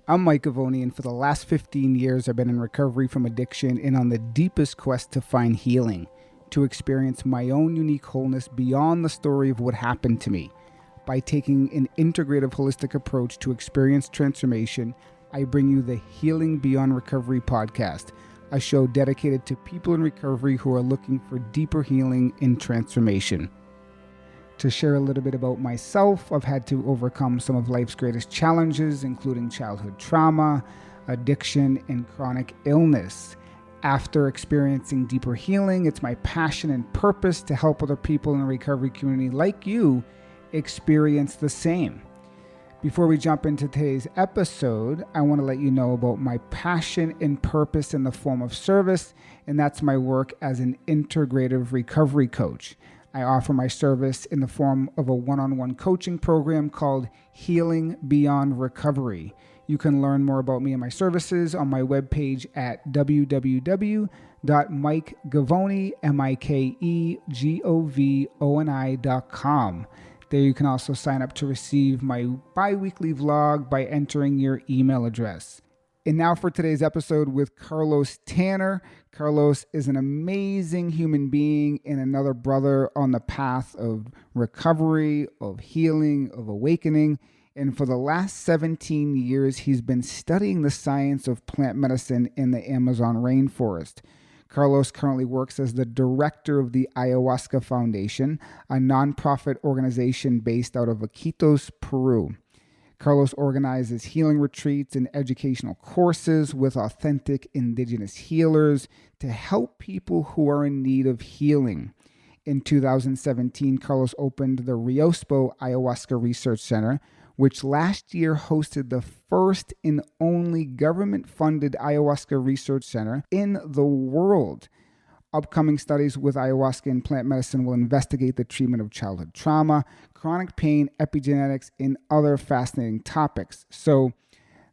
I'm Mike Govoni, and for the last 15 years, I've been in recovery from addiction and on the deepest quest to find healing, to experience my own unique wholeness beyond the story of what happened to me. By taking an integrative, holistic approach to experience transformation, I bring you the Healing Beyond Recovery podcast, a show dedicated to people in recovery who are looking for deeper healing and transformation. To share a little bit about myself, I've had to overcome some of life's greatest challenges, including childhood trauma, addiction, and chronic illness. After experiencing deeper healing, it's my passion and purpose to help other people in the recovery community like you experience the same. Before we jump into today's episode, I want to let you know about my passion and purpose in the form of service, and that's my work as an integrative recovery coach. I offer my service in the form of a one-on-one coaching program called Healing Beyond Recovery. You can learn more about me and my services on my webpage at www.mikegovoni.com. There you can also sign up to receive my bi-weekly vlog by entering your email address. And now for today's episode with Carlos Tanner. Carlos is an amazing human being and another brother on the path of recovery, of healing, of awakening. And for the last 17 years, he's been studying the science of plant medicine in the Amazon rainforest. Carlos currently works as the director of the Ayahuasca Foundation, a nonprofit organization based out of Iquitos, Peru. Carlos organizes healing retreats and educational courses with authentic indigenous healers to help people who are in need of healing. In 2017, Carlos opened the Riospo Ayahuasca Research Center, which last year hosted the first and only government-funded ayahuasca research center in the world. Upcoming studies with ayahuasca and plant medicine will investigate the treatment of childhood trauma, chronic pain, epigenetics, and other fascinating topics. So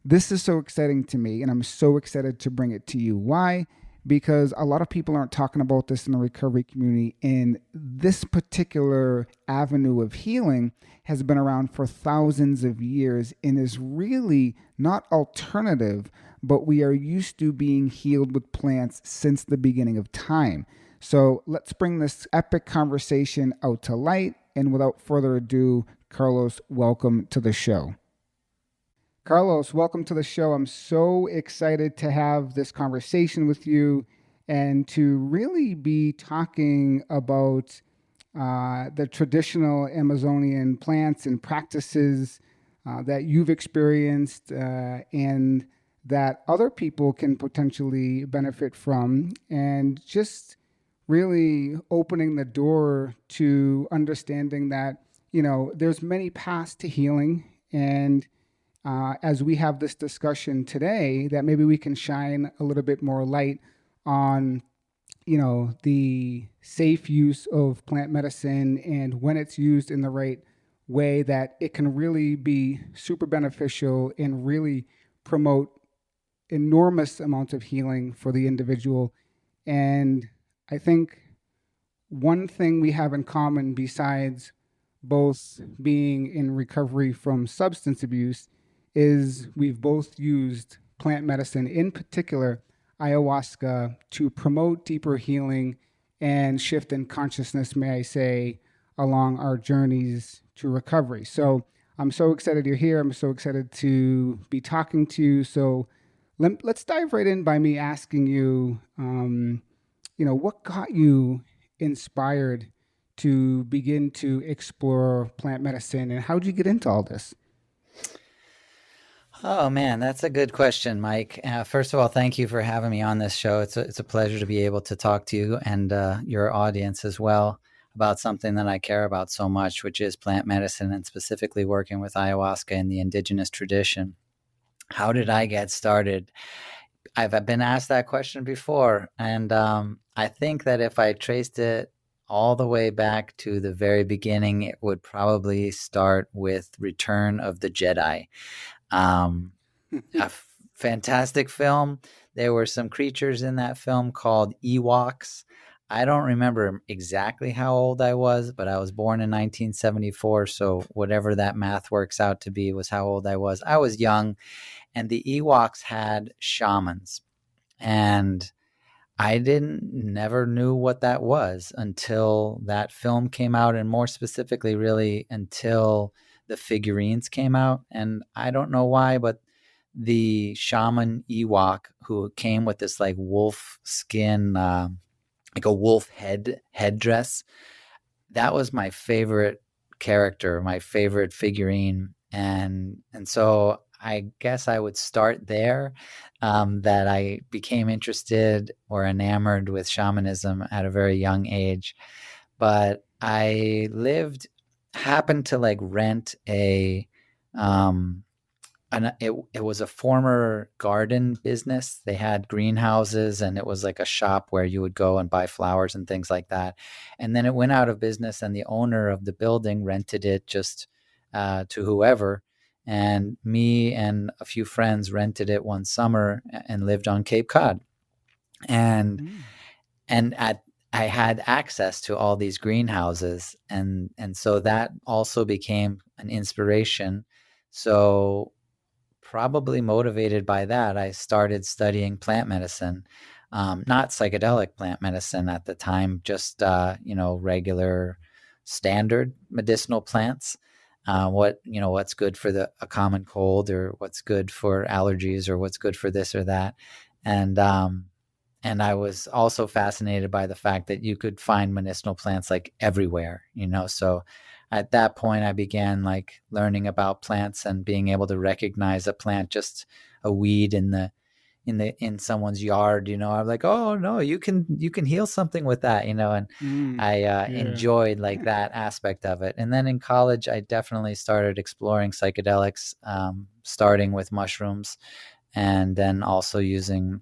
this is so exciting to me, and I'm so excited to bring it to you. Why? Because a lot of people aren't talking about this in the recovery community, and this particular avenue of healing has been around for thousands of years and is really not alternative, but we are used to being healed with plants since the beginning of time. So let's bring this epic conversation out to light, and without further ado, Carlos, welcome to the show. Carlos, welcome to the show. I'm so excited to have this conversation with you and to really be talking about the traditional Amazonian plants and practices that you've experienced and that other people can potentially benefit from, and just really opening the door to understanding that, there's many paths to healing. And as we have this discussion today, that maybe we can shine a little bit more light on, the safe use of plant medicine and when it's used in the right way, that it can really be super beneficial and really promote enormous amounts of healing for the individual. And I think one thing we have in common, besides both being in recovery from substance abuse, is we've both used plant medicine, in particular ayahuasca, to promote deeper healing and shift in consciousness, may I say, along our journeys to recovery. So I'm so excited you're here. I'm so excited to be talking to you. So let's dive right in by me asking you, what got you inspired to begin to explore plant medicine, and how did you get into all this? Oh man, that's a good question, Mike. First of all, thank you for having me on this show. It's a pleasure to be able to talk to you and your audience as well about something that I care about so much, which is plant medicine, and specifically working with ayahuasca and the indigenous tradition. How did I get started? I've been asked that question before, and I think that if I traced it all the way back to the very beginning, it would probably start with Return of the Jedi. A fantastic film. There were some creatures in that film called Ewoks. I don't remember exactly how old I was, but I was born in 1974. So whatever that math works out to be was how old I was. I was young, and the Ewoks had shamans. And I never knew what that was until that film came out, and more specifically, really, until the figurines came out. And I don't know why, but the shaman Ewok who came with this like wolf skin, like a wolf headdress, that was my favorite character, my favorite figurine, and so I guess I would start there. That I became interested or enamored with shamanism at a very young age, but I happened to like rent um, it was a former garden business. They had greenhouses, and it was like a shop where you would go and buy flowers and things like that. And then it went out of business, and the owner of the building rented it just to whoever. And me and a few friends rented it one summer and lived on Cape Cod. And Mm. and at I had access to all these greenhouses, and so that also became an inspiration. So probably motivated by that, I started studying plant medicine, not psychedelic plant medicine at the time, just regular, standard medicinal plants. What's good for a common cold, or what's good for allergies, or what's good for this or that, and and I was also fascinated by the fact that you could find medicinal plants like everywhere, So at that point, I began like learning about plants and being able to recognize a plant, just a weed in someone's yard. I'm like, oh no, you can heal something with that, and Mm. I Yeah. enjoyed like that aspect of it. And then in college, I definitely started exploring psychedelics, starting with mushrooms, and then also using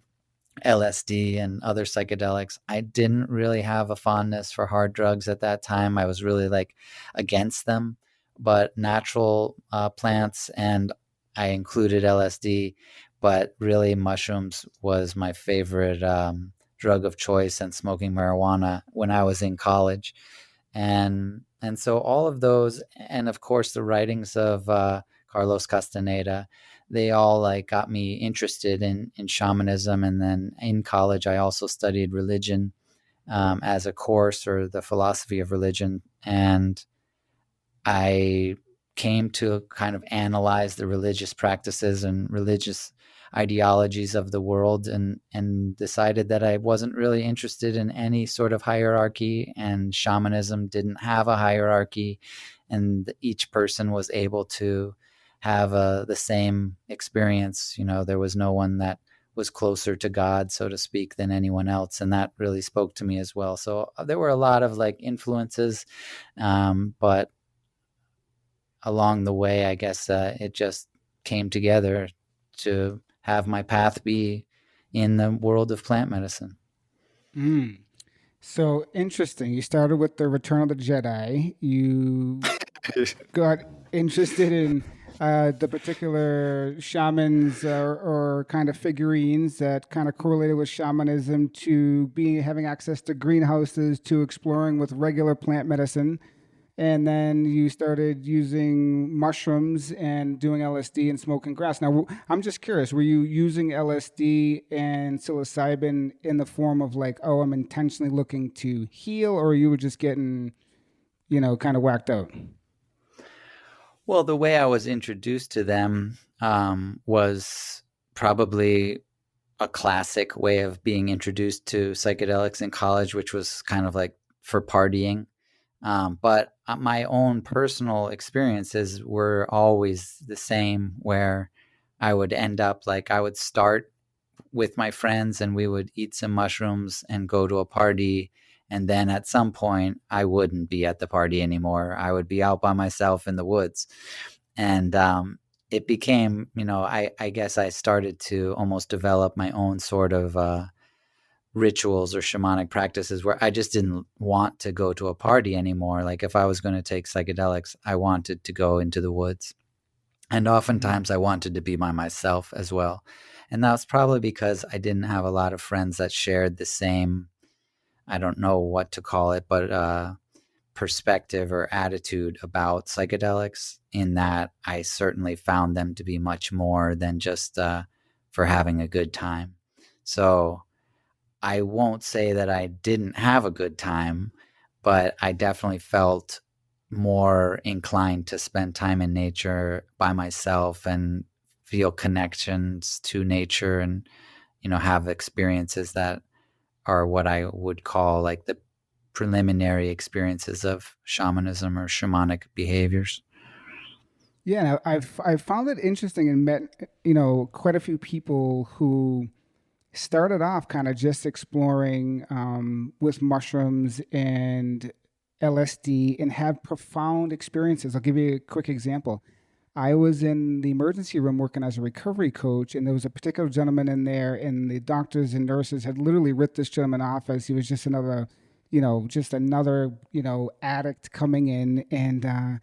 LSD and other psychedelics. I didn't really have a fondness for hard drugs at that time. I was really like against them, but natural plants, and I included LSD, but really mushrooms was my favorite drug of choice, and smoking marijuana when I was in college. And so all of those, and of course the writings of Carlos Castaneda, they all like got me interested in shamanism. And then in college, I also studied religion as a course, or the philosophy of religion, and I came to kind of analyze the religious practices and religious ideologies of the world, and decided that I wasn't really interested in any sort of hierarchy, and shamanism didn't have a hierarchy, and each person was able to have the same experience. There was no one that was closer to God, so to speak, than anyone else, and that really spoke to me as well. So there were a lot of like influences, but along the way, I guess it just came together to have my path be in the world of plant medicine. Mm. So interesting. You started with the Return of the Jedi. You got interested in the particular shamans or kind of figurines that kind of correlated with shamanism, to being having access to greenhouses, to exploring with regular plant medicine. And then you started using mushrooms and doing LSD and smoking grass. Now, I'm just curious, were you using LSD and psilocybin in the form of like, oh, I'm intentionally looking to heal, or you were just getting, kind of whacked out? Well, the way I was introduced to them was probably a classic way of being introduced to psychedelics in college, which was kind of like for partying. But my own personal experiences were always the same, where I would end up like I would start with my friends, and we would eat some mushrooms and go to a party. And then at some point, I wouldn't be at the party anymore. I would be out by myself in the woods. And it became, I guess I started to almost develop my own sort of rituals or shamanic practices, where I just didn't want to go to a party anymore. Like if I was going to take psychedelics, I wanted to go into the woods. And Mm. oftentimes I wanted to be by myself as well. And that's probably because I didn't have a lot of friends that shared the same I don't know what to call it, but perspective or attitude about psychedelics, in that I certainly found them to be much more than just for having a good time. So I won't say that I didn't have a good time, but I definitely felt more inclined to spend time in nature by myself and feel connections to nature, and have experiences that are what I would call like the preliminary experiences of shamanism or shamanic behaviors. Yeah, and I've found it interesting and met quite a few people who started off kind of just exploring with mushrooms and LSD and have profound experiences. I'll give you a quick example. I was in the emergency room working as a recovery coach, and there was a particular gentleman in there, and the doctors and nurses had literally ripped this gentleman off as he was just another, just another, addict coming in. And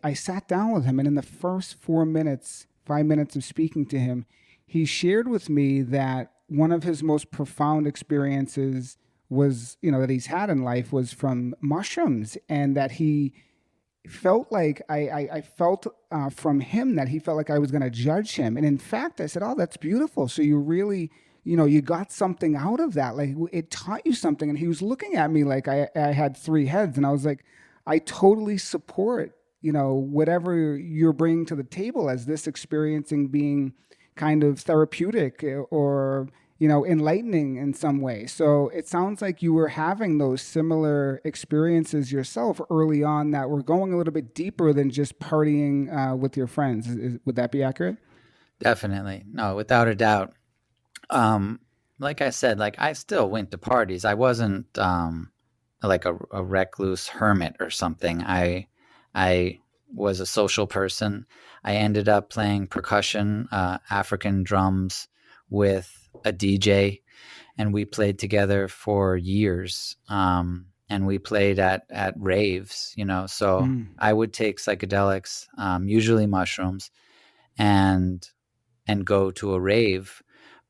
I sat down with him, and in the first 4 minutes, 5 minutes of speaking to him, he shared with me that one of his most profound experiences was, that he's had in life was from mushrooms, and that he felt like I felt from him that he felt like I was going to judge him. And in fact, I said, "Oh, that's beautiful. So you really, you got something out of that. Like it taught you something." And he was looking at me like I had three heads. And I was like, "I totally support, whatever you're bringing to the table as this experiencing being kind of therapeutic or enlightening in some way." So it sounds like you were having those similar experiences yourself early on that were going a little bit deeper than just partying with your friends. Would that be accurate? Definitely. No, without a doubt. Like I said, like I still went to parties. I wasn't like a recluse hermit or something. I was a social person. I ended up playing percussion, African drums with a DJ, and we played together for years. And we played at raves, So Mm. I would take psychedelics, usually mushrooms, and go to a rave,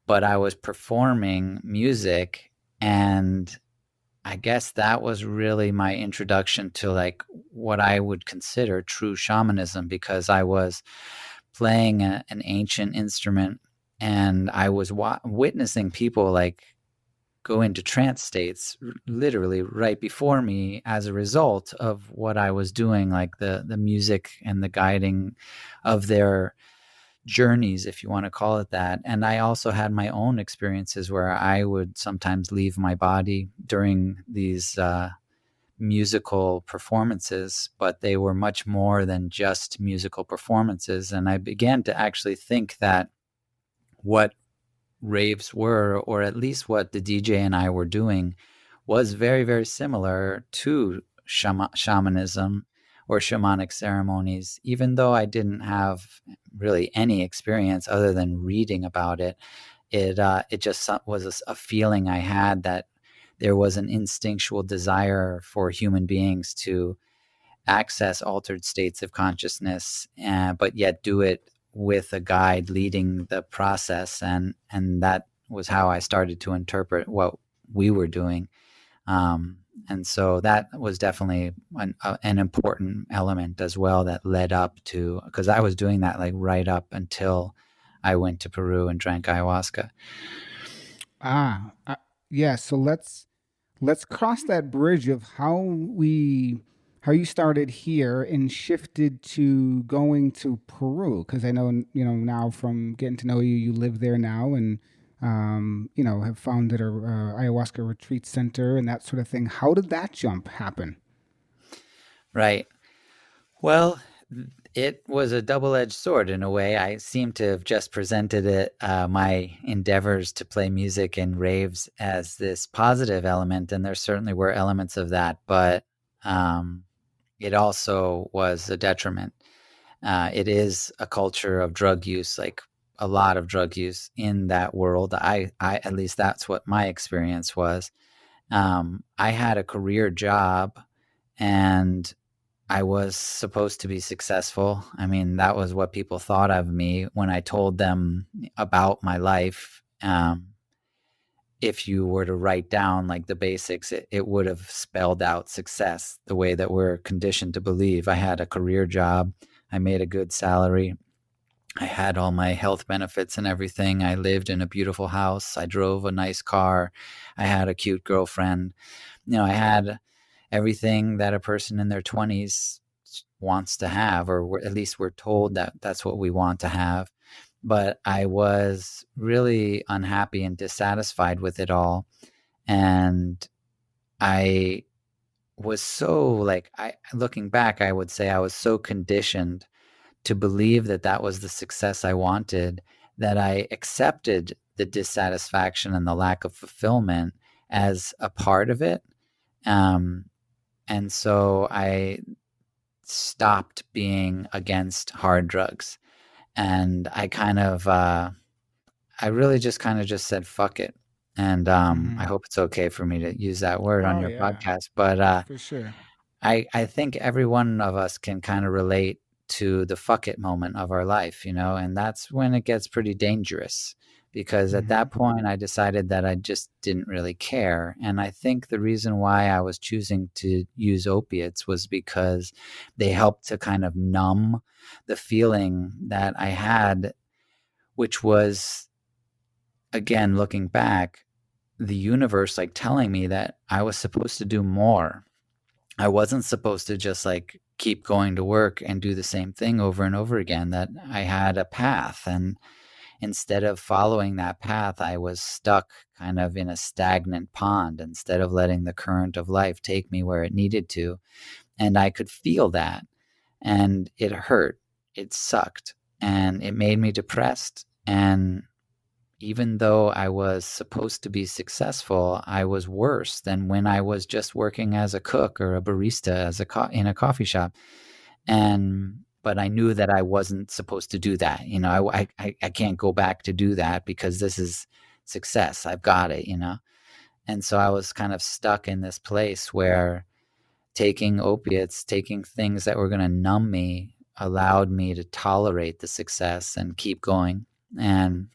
but I was performing music, and I guess that was really my introduction to like what I would consider true shamanism, because I was playing an ancient instrument, and I was witnessing people like go into trance states literally right before me as a result of what I was doing, like the music and the guiding of their journeys, if you want to call it that. And I also had my own experiences where I would sometimes leave my body during these musical performances, but they were much more than just musical performances. And I began to actually think that what raves were, or at least what the DJ and I were doing, was very, very similar to shamanism or shamanic ceremonies, even though I didn't have really any experience other than reading about it. It just was a feeling I had that there was an instinctual desire for human beings to access altered states of consciousness, but yet do it with a guide leading the process, and that was how I started to interpret what we were doing. And so that was definitely an important element as well that led up to, because I was doing that like right up until I went to Peru and drank ayahuasca. Ah, yeah. So let's cross that bridge of how you started here and shifted to going to Peru, because I know now from getting to know you, you live there now, and have founded a ayahuasca retreat center and that sort of thing. How did that jump happen? Right. Well, it was a double-edged sword in a way. I seem to have just presented it, my endeavors to play music and raves, as this positive element, and there certainly were elements of that, but um, it also was a detriment. It is a culture of drug use, like a lot of drug use in that world. I at least that's what my experience was. I had a career job, and I was supposed to be successful. I mean, that was what people thought of me when I told them about my life. if you were to write down like the basics, it would have spelled out success the way that we're conditioned to believe. I had a career job. I made a good salary. I had all my health benefits and everything. I lived in a beautiful house. I drove a nice car. I had a cute girlfriend. I had everything that a person in their 20s wants to have, or at least we're told that that's what we want to have. But I was really unhappy and dissatisfied with it all. And I was so like, looking back, I would say I was so conditioned to believe that that was the success I wanted, that I accepted the dissatisfaction and the lack of fulfillment as a part of it. Um, and so I stopped being against hard drugs. And I kind of, I really just kind of just said, fuck it. And I hope it's okay for me to use that word on Oh your yeah, podcast. But for sure. I think every one of us can kind of relate to the fuck it moment of our life, and that's when it gets pretty dangerous, because at Hmm. that point I decided that I just didn't really care. And I think the reason why I was choosing to use opiates was because they helped to kind of numb the feeling that I had, which was, again, looking back, the universe like telling me that I was supposed to do more. I wasn't supposed to just like keep going to work and do the same thing over and over again, that I had a path. And instead of following that path, I was stuck kind of in a stagnant pond instead of letting the current of life take me where it needed to. And I could feel that. And it hurt. It sucked. And it made me depressed. And even though I was supposed to be successful, I was worse than when I was just working as a cook or a barista in a coffee shop. But I knew that I wasn't supposed to do that. I can't go back to do that because this is success. I've got it. And so I was kind of stuck in this place where taking opiates, taking things that were going to numb me, allowed me to tolerate the success and keep going. And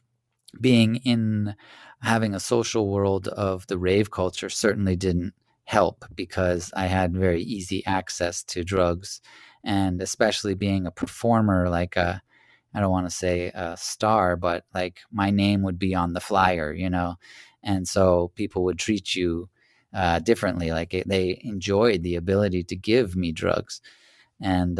being in having a social world of the rave culture certainly didn't help, because I had very easy access to drugs. And especially being a performer, like I don't want to say a star, but like my name would be on the flyer. And so people would treat you differently. Like they enjoyed the ability to give me drugs. And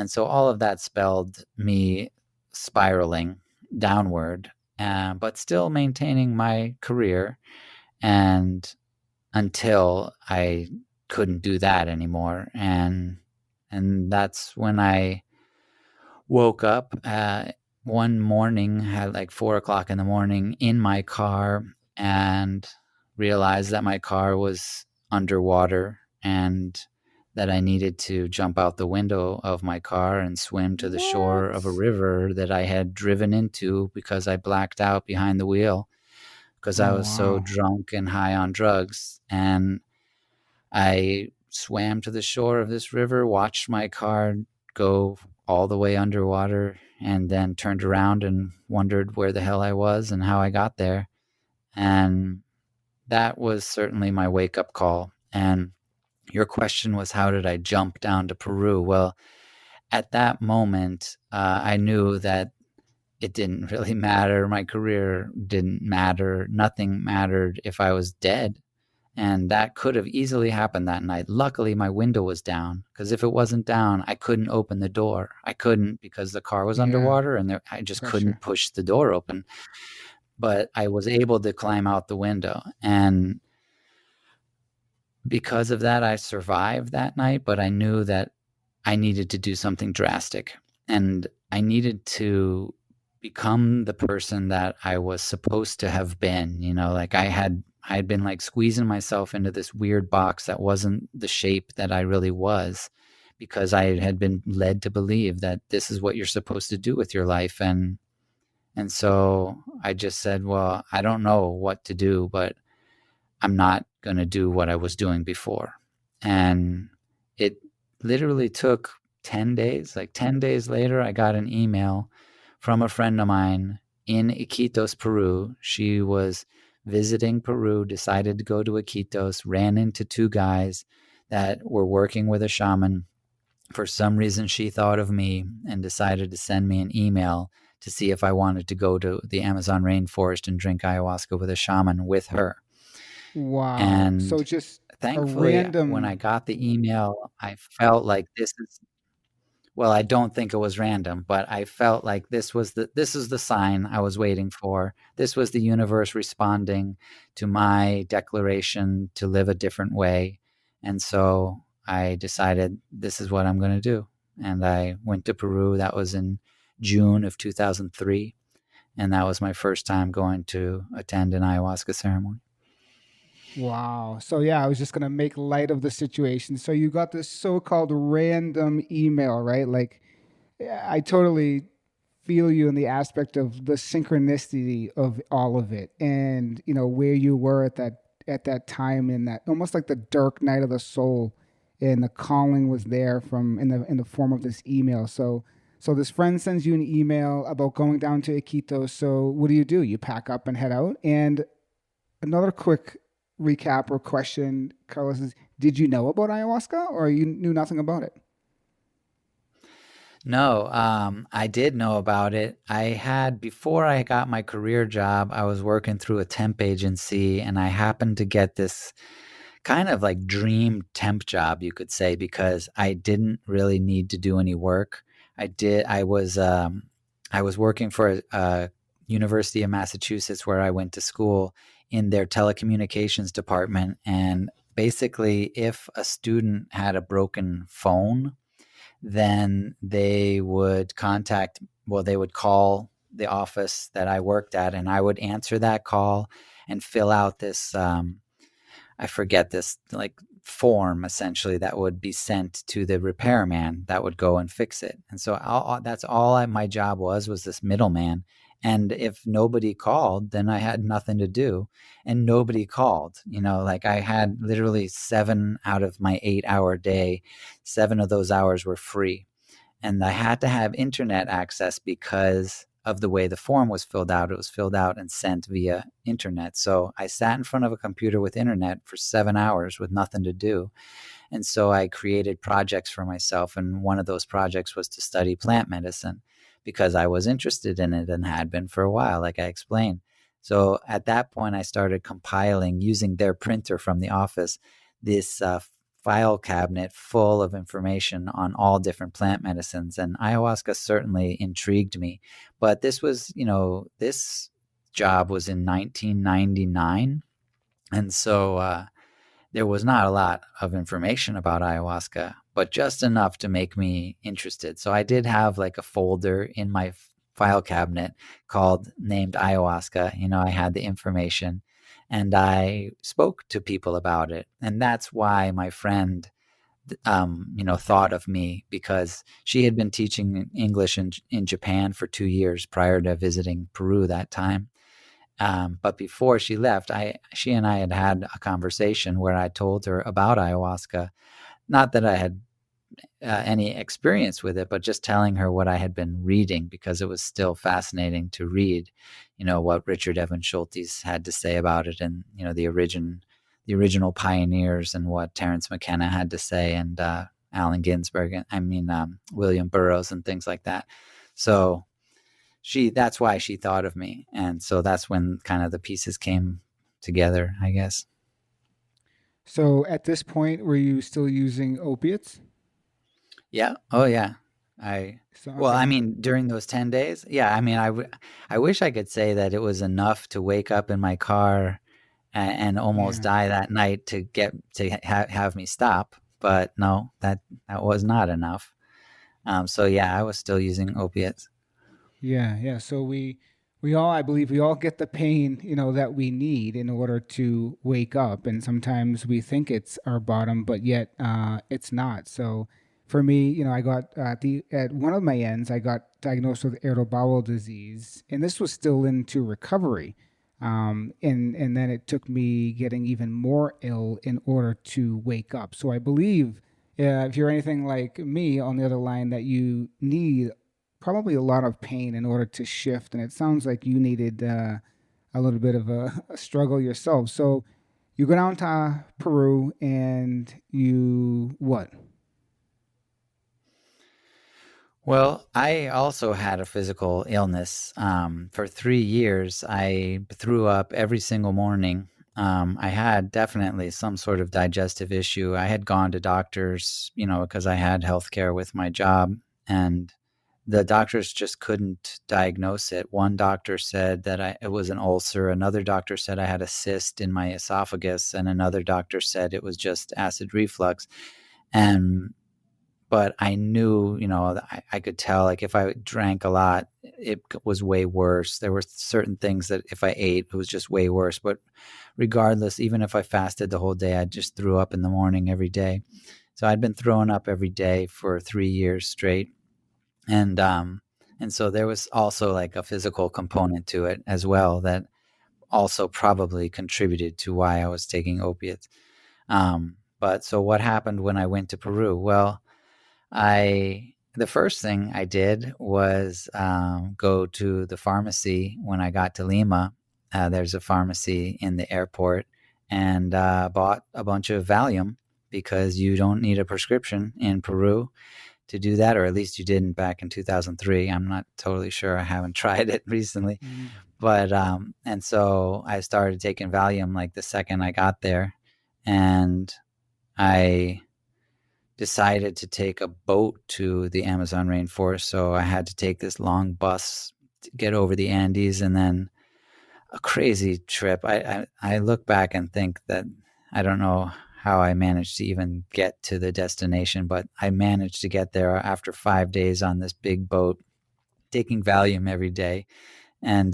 so all of that spelled me spiraling downward, but still maintaining my career. And until I couldn't do that anymore, and that's when I woke up one morning at like 4 o'clock in the morning in my car, and realized that my car was underwater, and that I needed to jump out the window of my car and swim to the shore of a What? river that I had driven into because I blacked out behind the wheel because I Oh was so wow. drunk and high on drugs. And I swam to the shore of this river, watched my car go all the way underwater, and then turned around and wondered where the hell I was and how I got there. And that was certainly my wake up call. And your question was, how did I jump down to Peru? Well, at that moment, I knew that it didn't really matter. My career didn't matter. Nothing mattered if I was dead. And that could have easily happened that night. Luckily, my window was down, because if it wasn't down, I couldn't open the door. I couldn't, because the car was Yeah, underwater, and I just pressure. couldn't push the door open. But I was able to climb out the window. And because of that, I survived that night. But I knew that I needed to do something drastic, and I needed to become the person that I was supposed to have been. Like I had been like squeezing myself into this weird box that wasn't the shape that I really was, because I had been led to believe that this is what you're supposed to do with your life. And so I just said, well, I don't know what to do, but I'm not going to do what I was doing before. And it literally took 10 days. Like 10 days later, I got an email from a friend of mine in Iquitos, Peru. She was visiting Peru, decided to go to Iquitos, ran into two guys that were working with a shaman. For some reason, she thought of me and decided to send me an email to see if I wanted to go to the Amazon rainforest and drink ayahuasca with a shaman with her. Wow. So And just a thankfully, when I random. got the email, I felt like this is, well, I don't think it was random, but I felt like this is the sign I was waiting for. This was the universe responding to my declaration to live a different way. And so I decided this is what I'm going to do. And I went to Peru. That was in June of 2003. And that was my first time going to attend an ayahuasca ceremony. Wow. So yeah, I was just gonna make light of the situation. So you got this so-called random email, right? Like, yeah, I totally feel you in the aspect of the synchronicity of all of it, and where you were at that time, in that almost like the dark night of the soul, and the calling was there from in the form of this email. So this friend sends you an email about going down to Iquitos. So what do? You pack up and head out. And another quick recap or question, Carlos, is did you know about ayahuasca or you knew nothing about it? No, I did know about it. I had, before I got my career job, I was working through a temp agency and I happened to get this kind of like dream temp job, you could say, because I didn't really need to do any work. I was working for a University of Massachusetts where I went to school in their telecommunications department. And basically, if a student had a broken phone, then they would they would call the office that I worked at, and I would answer that call and fill out this, I forget this, like form essentially that would be sent to the repairman that would go and fix it. And so that's all my job was this middleman. And if nobody called, then I had nothing to do. And nobody called. Like I had literally 7 out of my 8-hour day, 7 of those hours were free. And I had to have internet access because of the way the form was filled out. It was filled out and sent via internet. So I sat in front of a computer with internet for 7 hours with nothing to do. And so I created projects for myself. And one of those projects was to study plant medicine because I was interested in it and had been for a while, like I explained. So at that point, I started compiling using their printer from the office, this file cabinet full of information on all different plant medicines. And ayahuasca certainly intrigued me. But this job was in 1999. And so there was not a lot of information about ayahuasca, but just enough to make me interested. So I did have like a folder in my file cabinet named Ayahuasca. I had the information and I spoke to people about it. And that's why my friend, thought of me, because she had been teaching English in Japan for 2 years prior to visiting Peru that time. But before she left, she and I had a conversation where I told her about ayahuasca. Not that I had any experience with it, but just telling her what I had been reading, because it was still fascinating to read, what Richard Evan Schultes had to say about it, and the original pioneers, and what Terence McKenna had to say, and Allen Ginsberg, William Burroughs, and things like that. So that's why she thought of me. And so that's when kind of the pieces came together, I guess. So at this point, were you still using opiates? Yeah. Oh yeah. I, So well, okay. during those 10 days, yeah, I wish I could say that it was enough to wake up in my car and almost Yeah. die that night to have me stop. But no, that was not enough. So yeah, I was still using opiates. Yeah, yeah. So we all, I believe, we all get the pain, that we need in order to wake up, and sometimes we think it's our bottom, but yet it's not. So for me, I got at one of my ends, I got diagnosed with irritable bowel disease, and this was still into recovery. And then it took me getting even more ill in order to wake up. So I believe, if you're anything like me on the other line, that you need probably a lot of pain in order to shift. And it sounds like you needed a little bit of a struggle yourself. So you go down to Peru and you what? Well, I also had a physical illness. For 3 years, I threw up every single morning. I had definitely some sort of digestive issue. I had gone to doctors, because I had healthcare with my job, and the doctors just couldn't diagnose it. One doctor said that it was an ulcer. Another doctor said I had a cyst in my esophagus, and another doctor said it was just acid reflux. And but I knew, I could tell, like, if I drank a lot, it was way worse. There were certain things that if I ate, it was just way worse. But regardless, even if I fasted the whole day, I just threw up in the morning every day. So I'd been throwing up every day for 3 years straight. And so there was also like a physical component to it as well that also probably contributed to why I was taking opiates. But so what happened when I went to Peru? Well, the first thing I did was go to the pharmacy when I got to Lima. There's a pharmacy in the airport, and bought a bunch of Valium because you don't need a prescription in Peru to do that, or at least you didn't back in 2003. I'm not totally sure. I haven't tried it recently. But and so I started taking Valium like the second I got there, and I decided to take a boat to the Amazon rainforest. So I had to take this long bus to get over the Andes, and then a crazy trip. I look back and think that I don't know how I managed to even get to the destination, but I managed to get there after 5 days on this big boat, taking Valium every day. And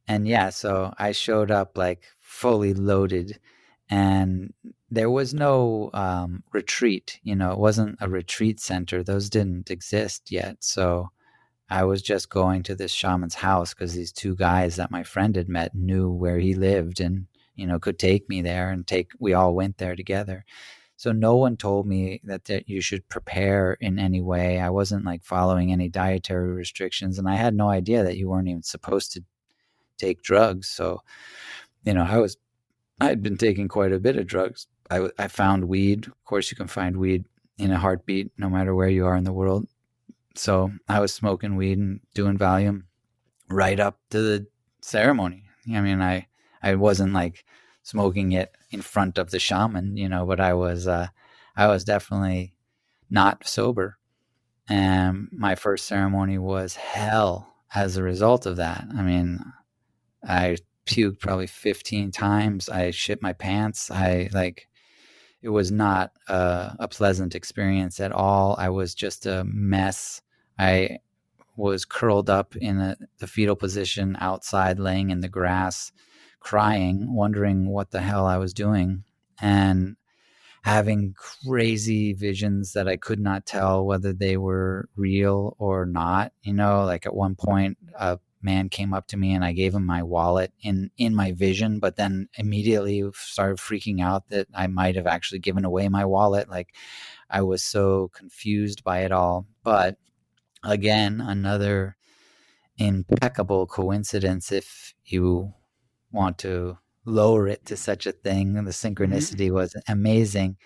yeah, so I showed up like fully loaded, and there was no retreat. It wasn't a retreat center. Those didn't exist yet. So I was just going to this shaman's house because these two guys that my friend had met knew where he lived, and could take me there, and we all went there together. So no one told me that you should prepare in any way. I wasn't like following any dietary restrictions, and I had no idea that you weren't even supposed to take drugs. So, I had been taking quite a bit of drugs. I found weed. Of course, you can find weed in a heartbeat, no matter where you are in the world. So I was smoking weed and doing Valium right up to the ceremony. I mean, I wasn't like smoking it in front of the shaman, but I was definitely not sober. And my first ceremony was hell as a result of that. I mean, I puked probably 15 times. I shit my pants. It was not a pleasant experience at all. I was just a mess. I was curled up in the fetal position outside, laying in the grass, crying, wondering what the hell I was doing, and having crazy visions that I could not tell whether they were real or not. Like at one point, a man came up to me and I gave him my wallet in my vision, but then immediately started freaking out that I might have actually given away my wallet. Like, I was so confused by it all. But again, another impeccable coincidence, if you want to lower it to such a thing. The synchronicity was amazing.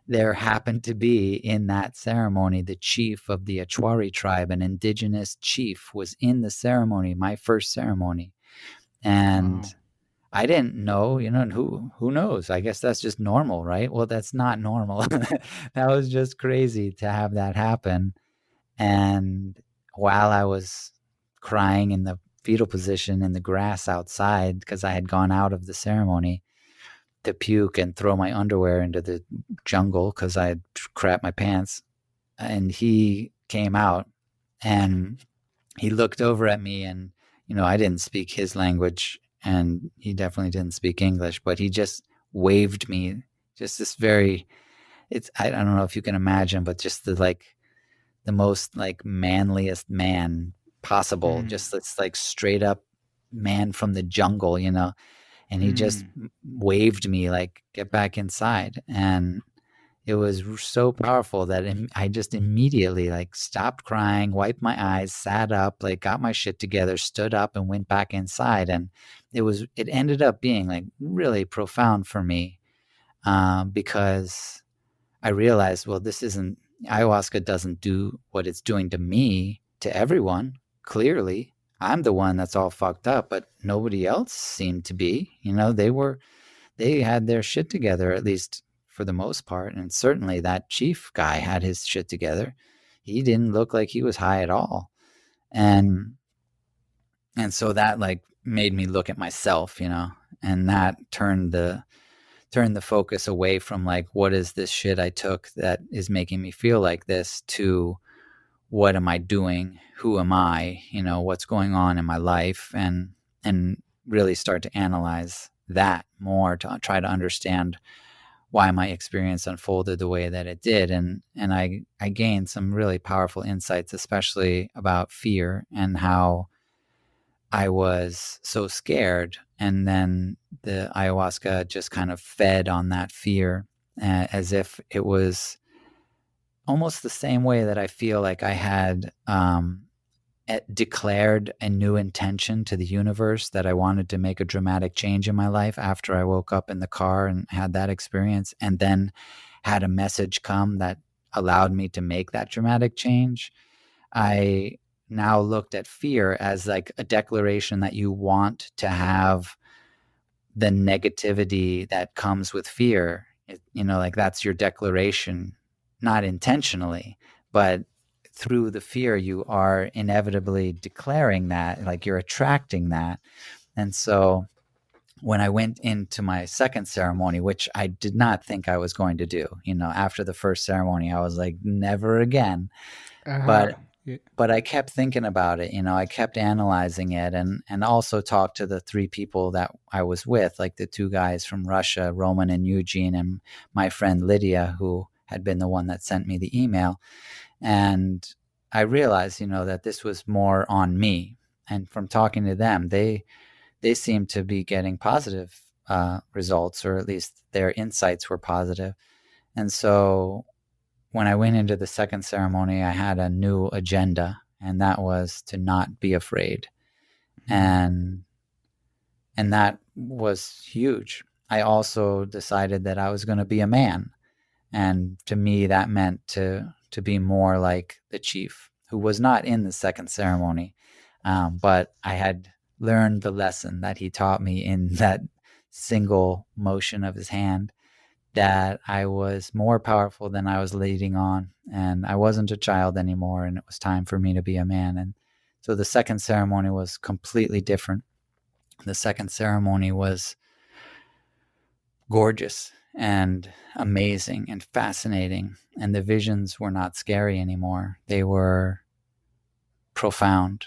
There happened to be in that ceremony the chief of the Achuari tribe, an indigenous chief, was in the ceremony, my first ceremony. And I didn't know, and who knows? I guess that's just normal, right? Well, that's not normal. That was just crazy to have that happen. And while I was crying in the fetal position in the grass outside, because I had gone out of the ceremony to puke and throw my underwear into the jungle because I had crapped my pants, and he came out and he looked over at me, and I didn't speak his language, and he definitely didn't speak English, but he just waved me, just this very, I don't know if you can imagine, but just the most like manliest man possible, just this like straight up man from the jungle, and he just waved me like, get back inside. And it was so powerful that I just immediately like stopped crying, wiped my eyes, sat up, like got my shit together, stood up and went back inside. And it ended up being like really profound for me, because I realized, well, ayahuasca doesn't do what it's doing to me, to everyone. Clearly, I'm the one that's all fucked up, but nobody else seemed to be. They had their shit together, at least for the most part. And certainly that chief guy had his shit together. He didn't look like he was high at all. And so that like made me look at myself, and that turned the focus away from like, what is this shit I took that is making me feel like this, to what am I doing? Who am I? What's going on in my life? And really start to analyze that more, to try to understand why my experience unfolded the way that it did. And I gained some really powerful insights, especially about fear and how I was so scared. And then the ayahuasca just kind of fed on that fear, as if it was almost the same way that I feel like I had declared a new intention to the universe, that I wanted to make a dramatic change in my life after I woke up in the car and had that experience, and then had a message come that allowed me to make that dramatic change. I now looked at fear as like a declaration that you want to have the negativity that comes with fear. Like that's your declaration, not intentionally, but through the fear, you are inevitably declaring that, like you're attracting that. And so when I went into my second ceremony, which I did not think I was going to do, after the first ceremony, I was like, never again. Uh-huh. But Yeah. I kept thinking about it. I kept analyzing it, and also talked to the three people that I was with, like the two guys from Russia, Roman and Eugene, and my friend Lydia, who had been the one that sent me the email. And I realized, that this was more on me. And from talking to them, they seemed to be getting positive results, or at least their insights were positive. And so when I went into the second ceremony, I had a new agenda, and that was to not be afraid. And that was huge. I also decided that I was going to be a man. And to me, that meant to be more like the chief, who was not in the second ceremony. But I had learned the lesson that he taught me in that single motion of his hand, that I was more powerful than I was leading on, and I wasn't a child anymore, and it was time for me to be a man. And so the second ceremony was completely different. The second ceremony was gorgeous and amazing and fascinating, and the visions were not scary anymore. They were profound.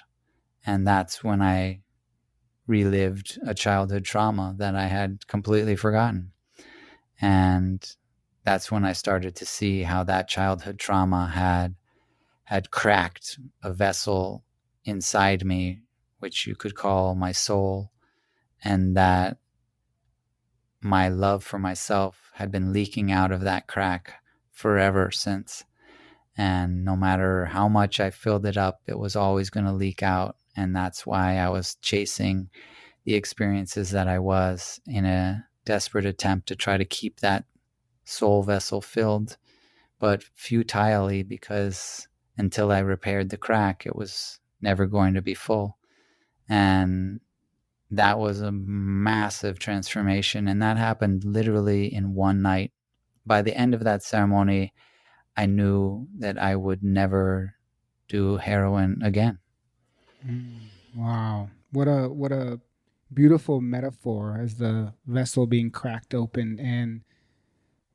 And that's when I relived a childhood trauma that I had completely forgotten. And that's when I started to see how that childhood trauma had cracked a vessel inside me, which you could call my soul, and that my love for myself had been leaking out of that crack forever since. And no matter how much I filled it up, it was always going to leak out. And that's why I was chasing the experiences that I was, in a desperate attempt to try to keep that soul vessel filled, but futilely, because until I repaired the crack, it was never going to be full. And that was a massive transformation. And that happened literally in one night. By the end of that ceremony, I knew that I would never do heroin again. Wow. What a beautiful metaphor, as the vessel being cracked open. And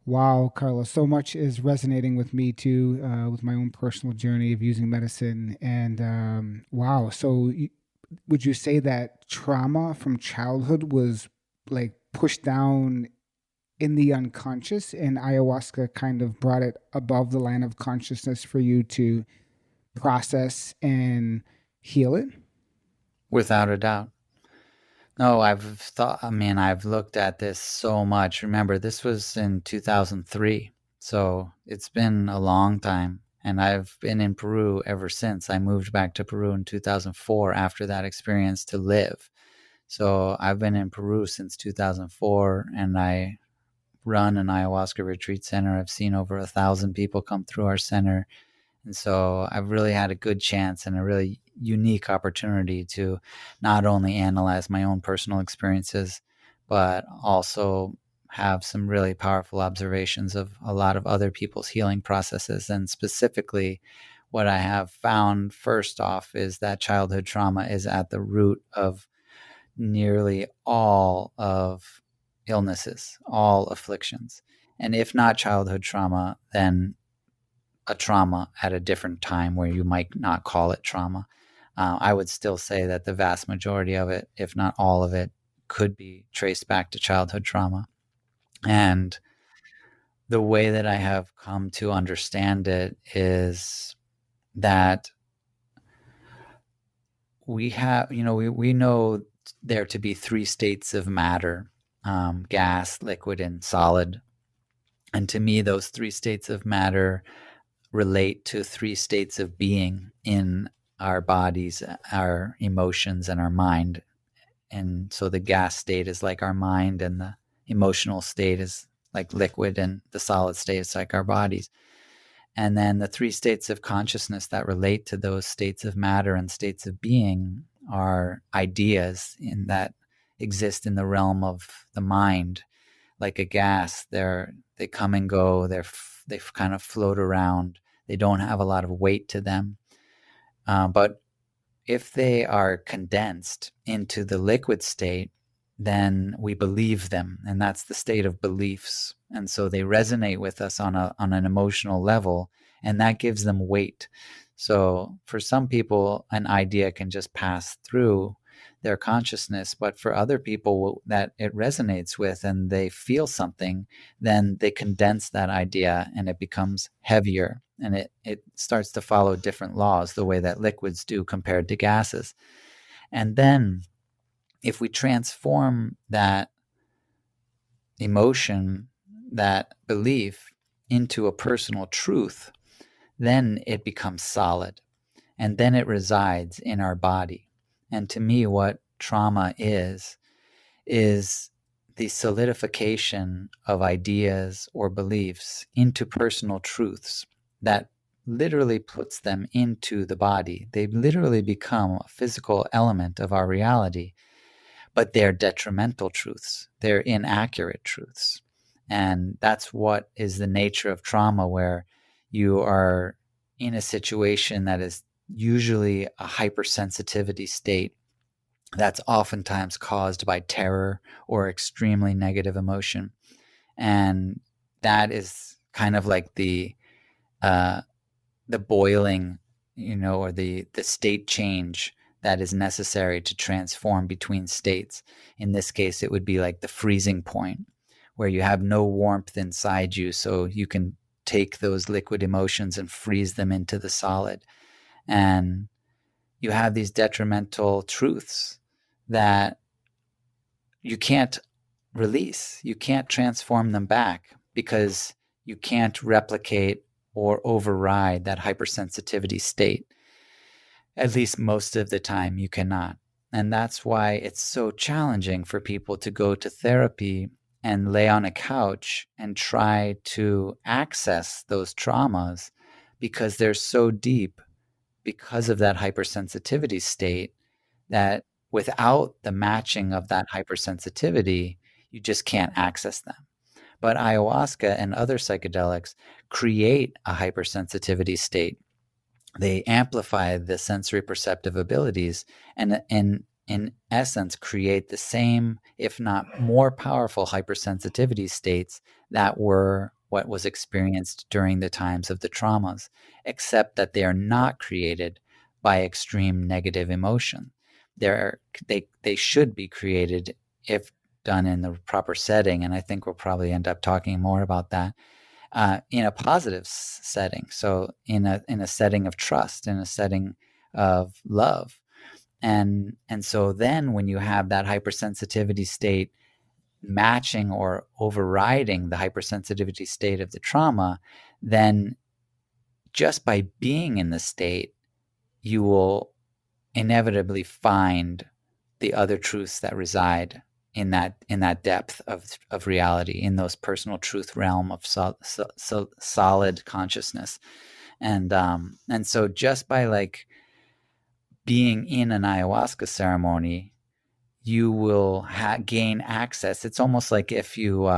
wow, Carlos, so much is resonating with me too, with my own personal journey of using medicine. And wow, so would you say that trauma from childhood was like pushed down in the unconscious, and ayahuasca kind of brought it above the line of consciousness for you to process and heal it? Without a doubt. No, I've looked at this so much. Remember, this was in 2003. So it's been a long time. And I've been in Peru ever since. I moved back to Peru in 2004 after that experience to live. So I've been in Peru since 2004, and I run an ayahuasca retreat center. I've seen over 1,000 people come through our center. And so I've really had a good chance and a really unique opportunity to not only analyze my own personal experiences, but also have some really powerful observations of a lot of other people's healing processes. And specifically, what I have found first off is that childhood trauma is at the root of nearly all of illnesses, all afflictions. And if not childhood trauma, then a trauma at a different time where you might not call it trauma. I would still say that the vast majority of it, if not all of it, could be traced back to childhood trauma. And the way that I have come to understand it is that we have, we know there to be three states of matter: gas, liquid, and solid. And to me, those three states of matter relate to three states of being in our bodies, our emotions, and our mind. And so the gas state is like our mind, and the emotional state is like liquid, and the solid state is like our bodies. And then the three states of consciousness that relate to those states of matter and states of being are ideas in that exist in the realm of the mind. Like a gas, they come and go. They kind of float around. They don't have a lot of weight to them. But if they are condensed into the liquid state, then we believe them, and that's the state of beliefs. And so they resonate with us on an emotional level, and that gives them weight. So for some people, an idea can just pass through their consciousness, but for other people that it resonates with and they feel something, then they condense that idea and it becomes heavier, and it starts to follow different laws the way that liquids do compared to gases. And then if we transform that emotion, that belief, into a personal truth, then it becomes solid, and then it resides in our body. And to me, what trauma is the solidification of ideas or beliefs into personal truths that literally puts them into the body. They literally become a physical element of our reality, but they're detrimental truths. They're inaccurate truths. And that's what is the nature of trauma, where you are in a situation that is usually a hypersensitivity state that's oftentimes caused by terror or extremely negative emotion. And that is kind of like the boiling, or the state change that is necessary to transform between states. In this case, it would be like the freezing point, where you have no warmth inside you, so you can take those liquid emotions and freeze them into the solid. And you have these detrimental truths that you can't release. You can't transform them back, because you can't replicate or override that hypersensitivity state. At least most of the time you cannot. And that's why it's so challenging for people to go to therapy and lay on a couch and try to access those traumas, because they're so deep because of that hypersensitivity state, that without the matching of that hypersensitivity, you just can't access them. But ayahuasca and other psychedelics create a hypersensitivity state. They amplify the sensory perceptive abilities, and in essence create the same, if not more powerful, hypersensitivity states that were what was experienced during the times of the traumas, except that they are not created by extreme negative emotion. They should be created if done in the proper setting, and I think we'll probably end up talking more about that. In a positive setting, so in a setting of trust, in a setting of love, and so then when you have that hypersensitivity state matching or overriding the hypersensitivity state of the trauma, then just by being in the state, you will inevitably find the other truths that reside in that depth of reality, in those personal truth realm of solid consciousness. And so just by like being in an ayahuasca ceremony, you will gain access. It's almost like if you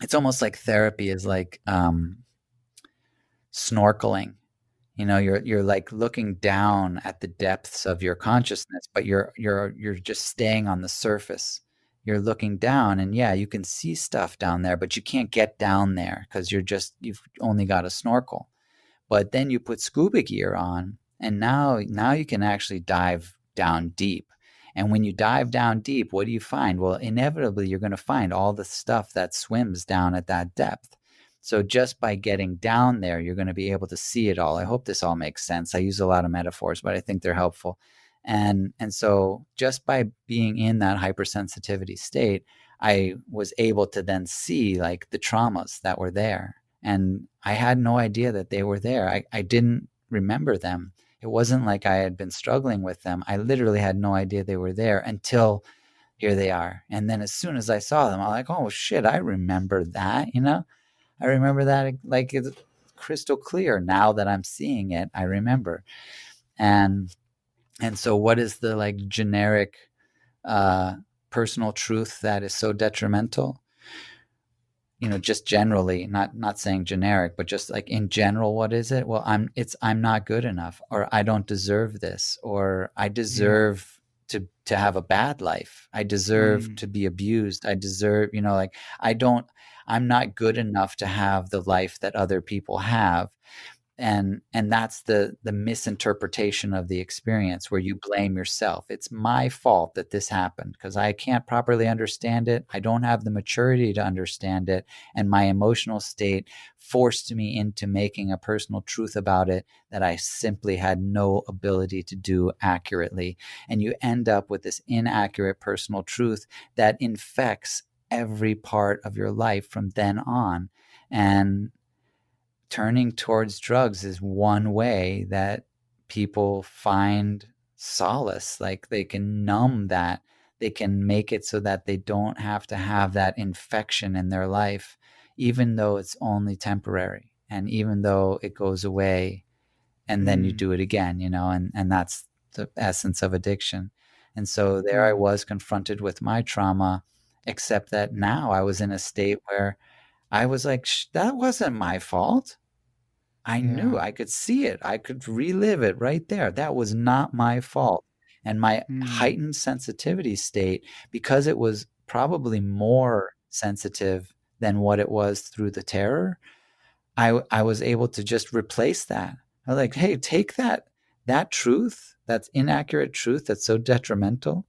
it's almost like therapy is like snorkeling. You know, you're like looking down at the depths of your consciousness, but you're just staying on the surface. You're looking down, and yeah, you can see stuff down there, but you can't get down there because you've only got a snorkel. But then you put scuba gear on, and now you can actually dive down deep. And when you dive down deep, what do you find? Well, inevitably you're going to find all the stuff that swims down at that depth. So just by getting down there, you're going to be able to see it all. I hope this all makes sense. I use a lot of metaphors, but I think they're helpful. And so just by being in that hypersensitivity state, I was able to then see like the traumas that were there. And I had no idea that they were there. I didn't remember them. It wasn't like I had been struggling with them. I literally had no idea they were there until here they are. And then as soon as I saw them, I'm like, oh shit, I remember that, you know? I remember that like it's crystal clear. Now that I'm seeing it, I remember. And so what is the like generic personal truth that is so detrimental? You know, just generally, not saying generic, but just like in general, what is it? Well, I'm not good enough, or I don't deserve this, or I deserve to have a bad life. I deserve to be abused. I deserve, you know, like I'm not good enough to have the life that other people have. And that's the misinterpretation of the experience, where you blame yourself. It's my fault that this happened because I can't properly understand it. I don't have the maturity to understand it, and my emotional state forced me into making a personal truth about it that I simply had no ability to do accurately. And you end up with this inaccurate personal truth that infects every part of your life from then on. And turning towards drugs is one way that people find solace. Like they can numb that. They can make it so that they don't have to have that infection in their life, even though it's only temporary, and even though it goes away and then you do it again, you know, and that's the essence of addiction. And so there I was confronted with my trauma, except that now I was in a state where I was like, that wasn't my fault. I knew, I could see it. I could relive it right there. That was not my fault. And my heightened sensitivity state, because it was probably more sensitive than what it was through the terror, I was able to just replace that. I was like, hey, take that truth, that's inaccurate truth, that's so detrimental,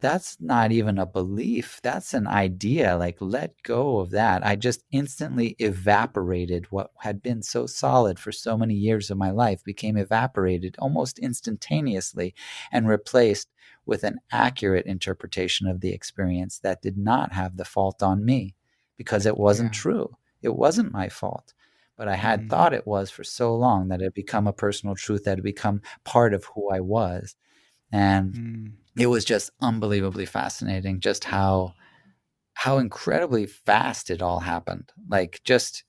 that's not even a belief. That's an idea. Like, let go of that. I just instantly evaporated what had been so solid for so many years of my life, became evaporated almost instantaneously and replaced with an accurate interpretation of the experience that did not have the fault on me, because it wasn't true. It wasn't my fault. But I had thought it was for so long that it had become a personal truth, that had become part of who I was. And it was just unbelievably fascinating just how incredibly fast it all happened. Like just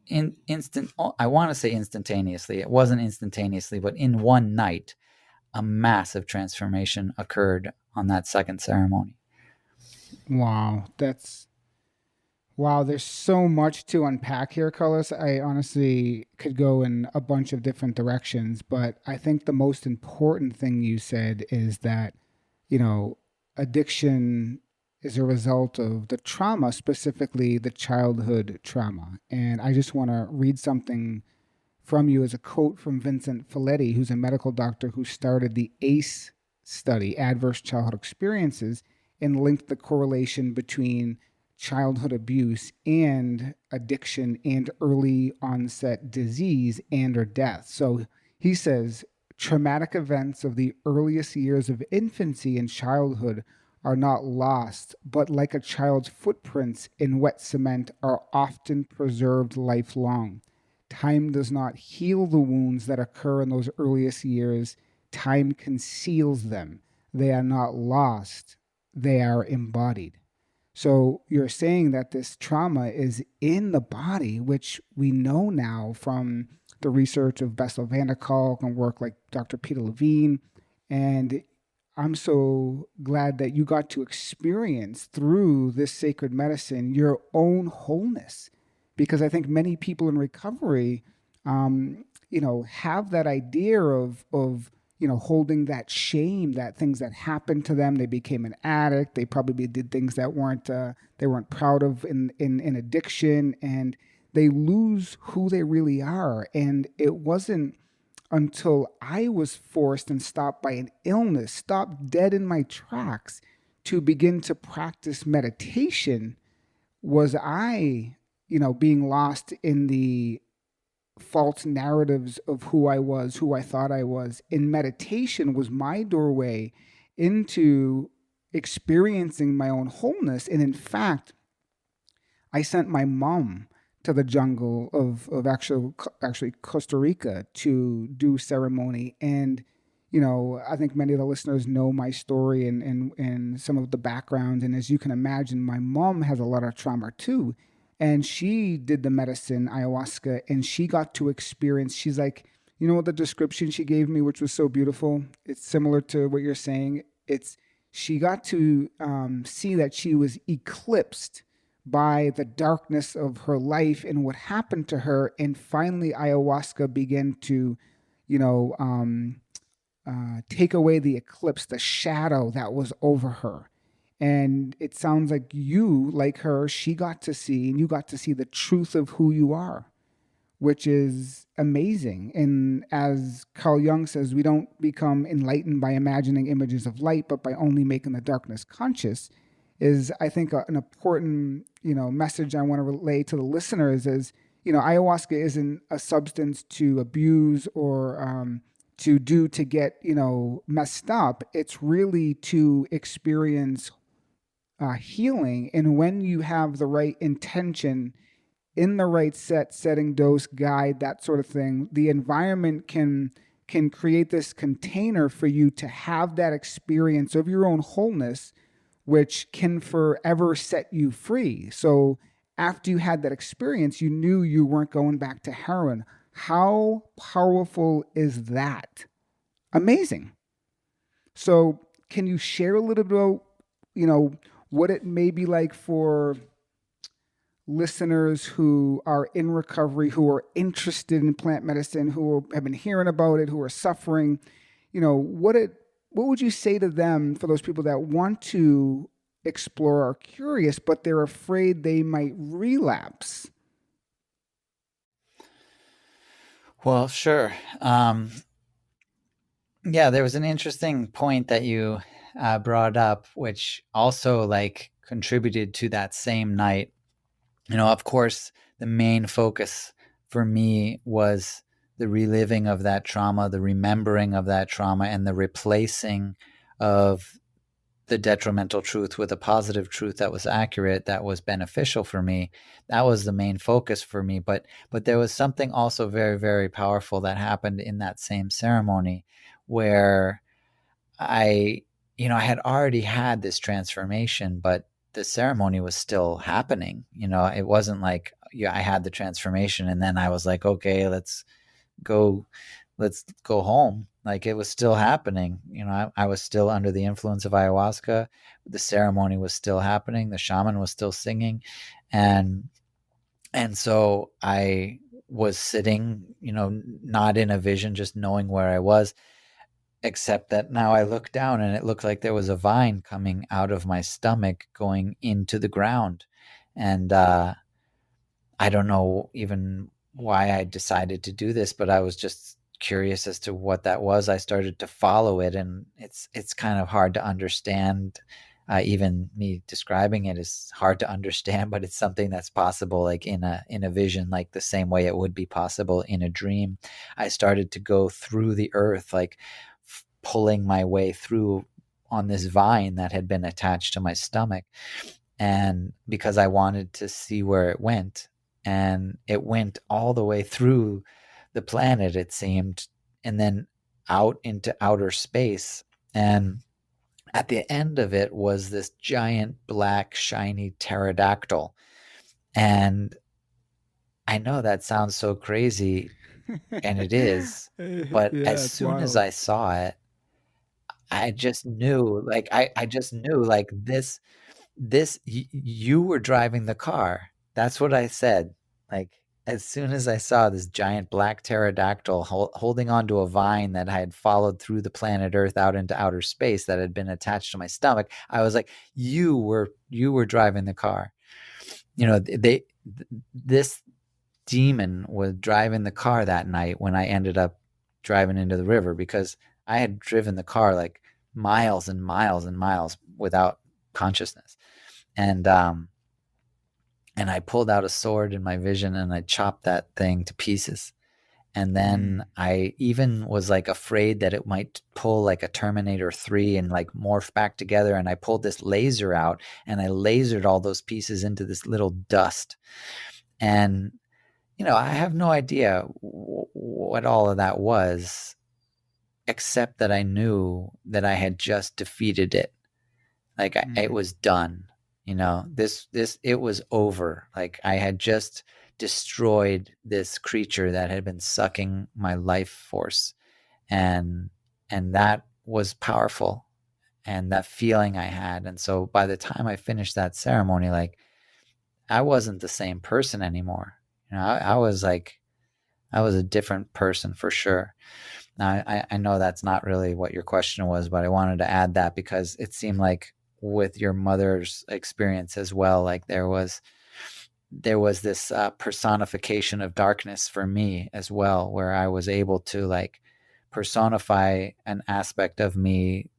I want to say instantaneously. It wasn't instantaneously, but in one night, a massive transformation occurred on that second ceremony. Wow, there's so much to unpack here, Carlos. I honestly could go in a bunch of different directions, but I think the most important thing you said is that, you know, addiction is a result of the trauma, specifically the childhood trauma. And I just want to read something from you as a quote from Vincent Folletti, who's a medical doctor who started the ACE study, Adverse Childhood Experiences, and linked the correlation between childhood abuse and addiction and early onset disease and or death. So he says traumatic events of the earliest years of infancy and childhood are not lost, but like a child's footprints in wet cement are often preserved lifelong. Time does not heal the wounds that occur in those earliest years. Time conceals them. They are not lost, they are embodied. So you're saying that this trauma is in the body, which we know now from the research of Bessel van der Kolk and work like Dr. Peter Levine. And I'm so glad that you got to experience through this sacred medicine your own wholeness, because I think many people in recovery, have that idea of holding that shame, that things that happened to them, they became an addict, they probably did things that they weren't proud of in addiction, and they lose who they really are. And it wasn't until I was forced and stopped by an illness, stopped dead in my tracks to begin to practice meditation, was I, being lost in the false narratives of who I was, who I thought I was. In meditation was my doorway into experiencing my own wholeness. And in fact, I sent my mom to the jungle of actually Costa Rica to do ceremony. And, I think many of the listeners know my story and some of the background. And as you can imagine, my mom has a lot of trauma too. And she did the medicine, ayahuasca, and she got to experience, she's like, what the description she gave me, which was so beautiful? It's similar to what you're saying. She got to see that she was eclipsed by the darkness of her life and what happened to her. And finally, ayahuasca began to, take away the eclipse, the shadow that was over her. And it sounds like you, like her, she got to see, and you got to see the truth of who you are, which is amazing. And as Carl Jung says, we don't become enlightened by imagining images of light, but by only making the darkness conscious. Is, I think, an important, message I want to relay to the listeners is, ayahuasca isn't a substance to abuse or to get, messed up. It's really to experience healing. And when you have the right intention, in the right setting, dose, guide, that sort of thing, the environment can create this container for you to have that experience of your own wholeness, which can forever set you free. So after you had that experience, you knew you weren't going back to heroin. How powerful is that? Amazing. So can you share a little bit about, what it may be like for listeners who are in recovery, who are interested in plant medicine, who have been hearing about it, who are suffering? What would you say to them, for those people that want to explore, are curious, but they're afraid they might relapse? Well, sure. There was an interesting point that you brought up, which also contributed to that same night. Of course, the main focus for me was the reliving of that trauma, the remembering of that trauma, and the replacing of the detrimental truth with a positive truth that was accurate, that was beneficial for me. That was the main focus for me. But there was something also very, very powerful that happened in that same ceremony, where I had already had this transformation, but the ceremony was still happening. It wasn't like, I had the transformation and then I was like, okay, let's go home. Like, it was still happening. I was still under the influence of ayahuasca. The ceremony was still happening. The shaman was still singing. And so I was sitting, not in a vision, just knowing where I was, except that now I looked down and it looked like there was a vine coming out of my stomach going into the ground. And I don't know even why I decided to do this, but I was just curious as to what that was. I started to follow it, and it's kind of hard to understand. Even me describing it is hard to understand, but it's something that's possible, like in a vision, like the same way it would be possible in a dream. I started to go through the earth, like pulling my way through on this vine that had been attached to my stomach, and because I wanted to see where it went, and it went all the way through the planet, it seemed, and then out into outer space. And at the end of it was this giant black shiny pterodactyl. And I know that sounds so crazy, and it is, but as Yeah, it's soon as wild. I saw it, I just knew, like, I just knew, like, you were driving the car. That's what I said. Like, as soon as I saw this giant black pterodactyl holding onto a vine that I had followed through the planet Earth out into outer space that had been attached to my stomach, I was like, you were driving the car. You know, this demon was driving the car that night when I ended up driving into the river, because I had driven the car like miles and miles and miles without consciousness. And and I pulled out a sword in my vision and I chopped that thing to pieces. And then I even was like afraid that it might pull like a Terminator 3 and like morph back together. And I pulled this laser out and I lasered all those pieces into this little dust. And, I have no idea what all of that was, except that I knew that I had just defeated it. Like it was done. It was over. Like I had just destroyed this creature that had been sucking my life force, and that was powerful, and that feeling I had. And so by the time I finished that ceremony, like I wasn't the same person anymore. I was like, I was a different person for sure. Now, I know that's not really what your question was, but I wanted to add that because it seemed like with your mother's experience as well, like there was this personification of darkness for me as well, where I was able to like personify an aspect of me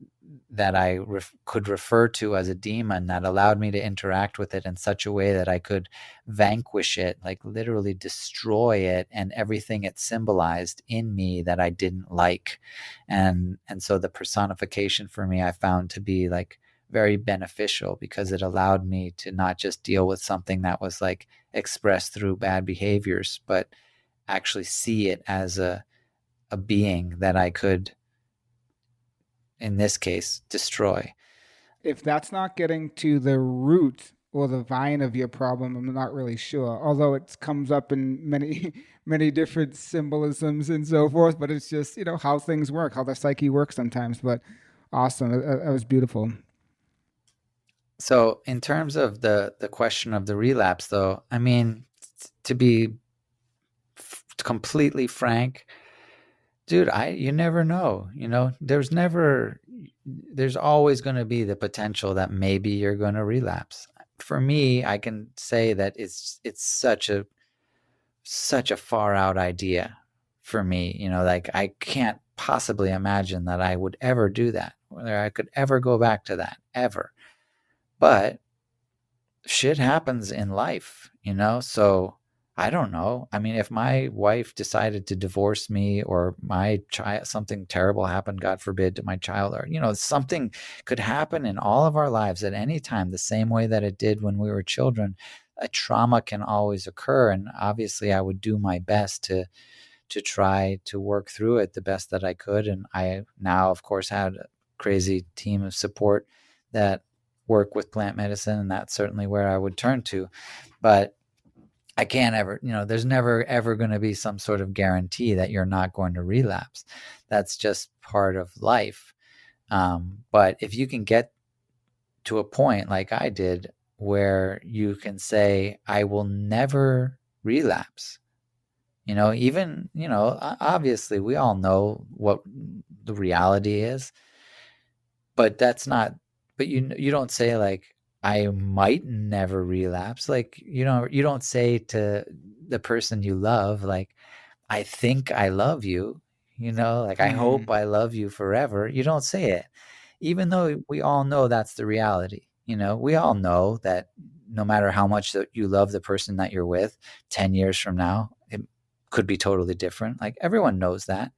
that I could refer to as a demon, that allowed me to interact with it in such a way that I could vanquish it, like literally destroy it and everything it symbolized in me that I didn't like. And so the personification for me, I found to be like very beneficial, because it allowed me to not just deal with something that was like expressed through bad behaviors, but actually see it as a being that I could, in this case, destroy. If that's not getting to the root or the vine of your problem, I'm not really sure. Although it comes up in many, many different symbolisms and so forth, but it's just, how things work, how the psyche works sometimes. But awesome. That was beautiful. So, in terms of the question of the relapse, though, I mean, to be completely frank, dude, you never know. There's always going to be the potential that maybe you're going to relapse. For me, I can say that it's such a far out idea for me. Like I can't possibly imagine that I would ever do that, whether I could ever go back to that ever. But shit happens in life, so I don't know. I mean, if my wife decided to divorce me, or my child, something terrible happened, God forbid, to my child, or something could happen in all of our lives at any time, the same way that it did when we were children. A trauma can always occur, and obviously I would do my best to try to work through it the best that I could. And I now, of course, had a crazy team of support that work with plant medicine, and that's certainly where I would turn to. But I can't ever, there's never ever going to be some sort of guarantee that you're not going to relapse. That's just part of life. But if you can get to a point like I did, where you can say, I will never relapse, even, obviously we all know what the reality is, but that's not, but you don't say like, I might never relapse. Like, you don't say to the person you love, like, I think I love you, like, I hope I love you forever. You don't say it, even though we all know that's the reality. We all know that no matter how much that you love the person that you're with, 10 years from now, it could be totally different. Like everyone knows that.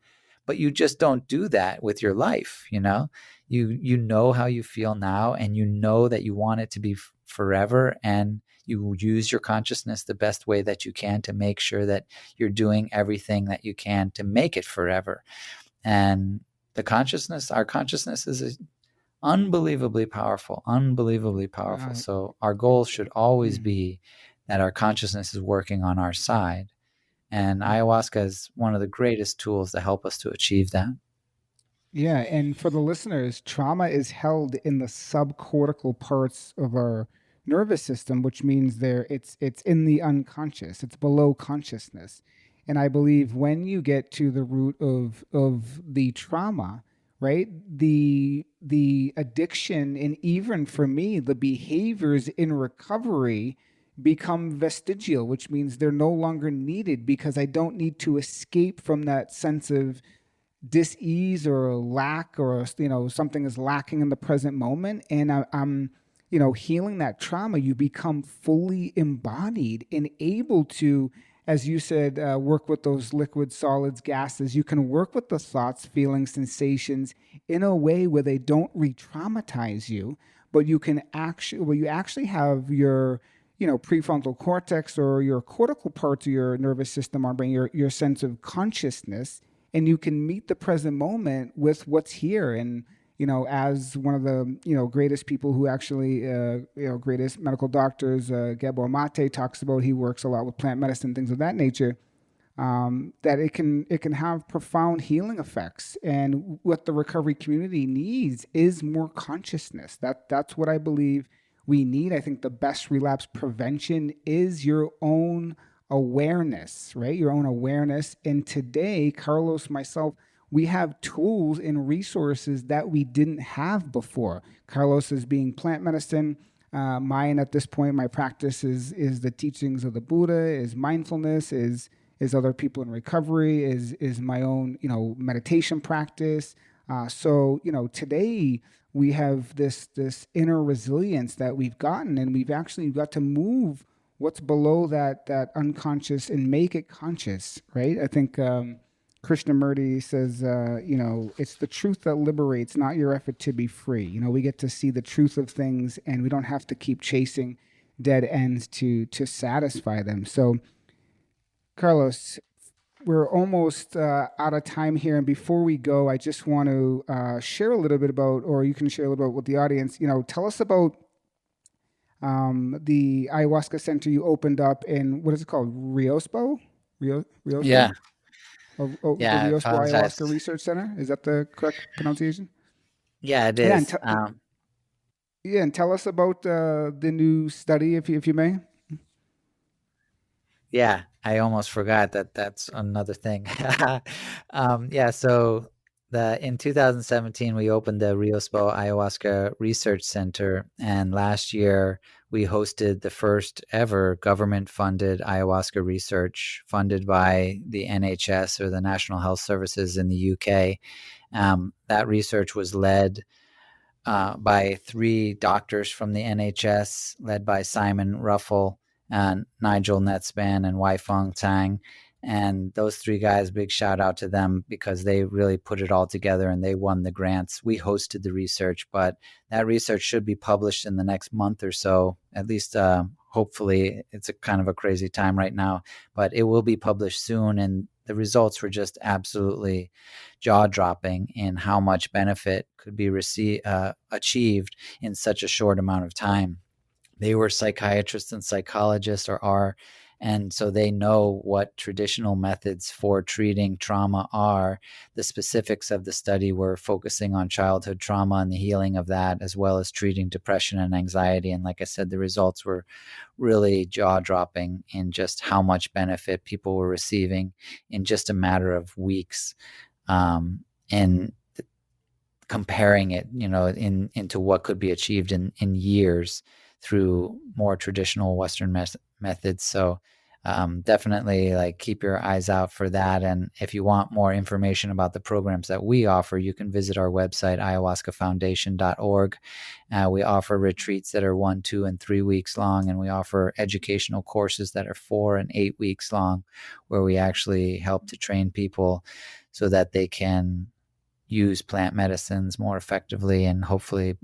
but you just don't do that with your life. You know how you feel now, and you know that you want it to be forever, and you use your consciousness the best way that you can to make sure that you're doing everything that you can to make it forever. And our consciousness is unbelievably powerful, unbelievably powerful. So our goal should always be that our consciousness is working on our side. And ayahuasca is one of the greatest tools to help us to achieve that. Yeah, and for the listeners, trauma is held in the subcortical parts of our nervous system, which means it's in the unconscious. It's below consciousness. And I believe when you get to the root of the trauma, right? The addiction, and even for me, the behaviors in recovery become vestigial, which means they're no longer needed because I don't need to escape from that sense of dis-ease or lack, or something is lacking in the present moment, and I'm healing that trauma. You become fully embodied and able to, as you said, work with those liquids, solids, gases. You can work with the thoughts, feelings, sensations in a way where they don't re-traumatize you, but you actually have your prefrontal cortex or your cortical parts of your nervous system, or brain, your sense of consciousness, and you can meet the present moment with what's here. And as one of the greatest people who actually greatest medical doctors, Gabor Mate talks about, he works a lot with plant medicine, things of that nature, that it can have profound healing effects. And what the recovery community needs is more consciousness. That's what I believe we need. I think the best relapse prevention is your own awareness, right? Your own awareness. And today, Carlos, myself, we have tools and resources that we didn't have before. Carlos is being plant medicine. Mine at this point, my practice is the teachings of the Buddha, is mindfulness, is other people in recovery, is my own meditation practice. So today we have this inner resilience that we've gotten, and we've actually got to move what's below that unconscious and make it conscious, right? I think Krishnamurti says, it's the truth that liberates, not your effort to be free. We get to see the truth of things, and we don't have to keep chasing dead ends to satisfy them. So, Carlos, we're almost out of time here. And before we go, I just want to share a little bit about, or you can share a little bit with the audience, tell us about the ayahuasca center you opened up in, what is it called? Riospo? Riospo? Yeah. The Yeah. I Riospo apologize. Ayahuasca Research Center. Is that the correct pronunciation? Yeah, it Yeah. is. And tell us about the new study, if you may. Yeah, I almost forgot that that's another thing. Yeah, so in 2017 we opened the Riospo Ayahuasca Research Center, and last year we hosted the first ever government-funded ayahuasca research funded by the NHS, or the National Health Services in the UK. That research was led by 3 doctors from the NHS, led by Simon Ruffle, Nigel Netspan, and Wai Fong Tang. And those 3 guys, big shout out to them, because they really put it all together and they won the grants. We hosted the research, but that research should be published in the next month or so, at least hopefully. It's a kind of a crazy time right now, but it will be published soon. And the results were just absolutely jaw-dropping in how much benefit could be achieved in such a short amount of time. They were psychiatrists and psychologists, or are, and so they know what traditional methods for treating trauma are. The specifics of the study were focusing on childhood trauma and the healing of that, as well as treating depression and anxiety. And like I said, the results were really jaw-dropping in just how much benefit people were receiving in just a matter of weeks. And comparing it, into what could be achieved in years through more traditional Western methods. So definitely keep your eyes out for that. And if you want more information about the programs that we offer, you can visit our website, ayahuascafoundation.org. We offer retreats that are 1, 2, and 3 weeks long, and we offer educational courses that are 4 and 8 weeks long, where we actually help to train people so that they can use plant medicines more effectively and hopefully